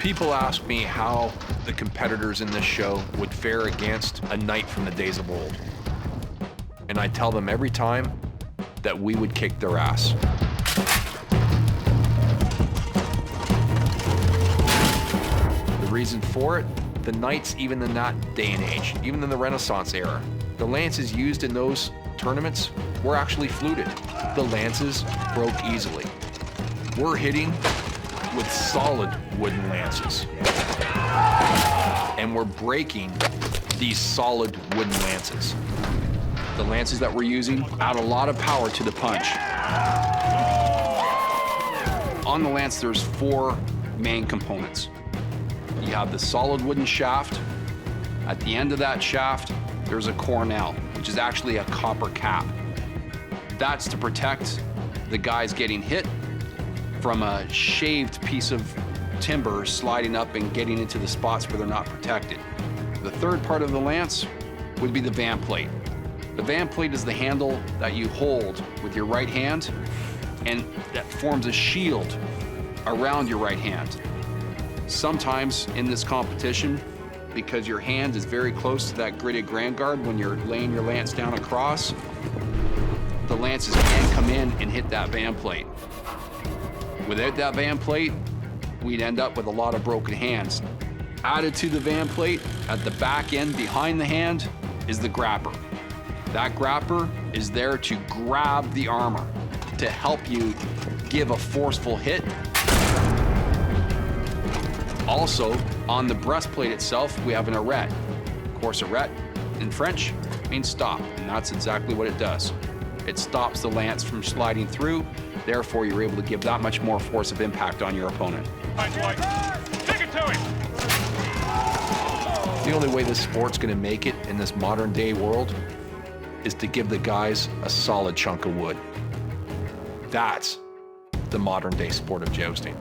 People ask me how the competitors in this show would fare against a knight from the days of old. And I tell them every time that we would kick their ass. The reason for it, the knights, even in that day and age, even in the Renaissance era, the lances used in those tournaments were actually fluted. The lances broke easily. We're hitting with solid wooden lances. And we're breaking these solid wooden lances. The lances that we're using add a lot of power to the punch. On the lance, there's 4 main components. You have the solid wooden shaft. At the end of that shaft, there's a cornel, which is actually a copper cap. That's to protect the guys getting hit from a shaved piece of timber sliding up and getting into the spots where they're not protected. The third part of the lance would be the van plate. The van plate is the handle that you hold with your right hand, and that forms a shield around your right hand. Sometimes in this competition, because your hand is very close to that gridded grand guard when you're laying your lance down across, the lances can come in and hit that van plate. Without that van plate, we'd end up with a lot of broken hands. Added to the van plate, at the back end behind the hand, is the grapper. That grapper is there to grab the armor, to help you give a forceful hit. Also, on the breastplate itself, we have an arête. Of course, arête in French means stop, and that's exactly what it does. It stops the lance from sliding through, therefore you're able to give that much more force of impact on your opponent. Take it to him! The only way this sport's gonna make it in this modern day world is to give the guys a solid chunk of wood. That's the modern day sport of jousting.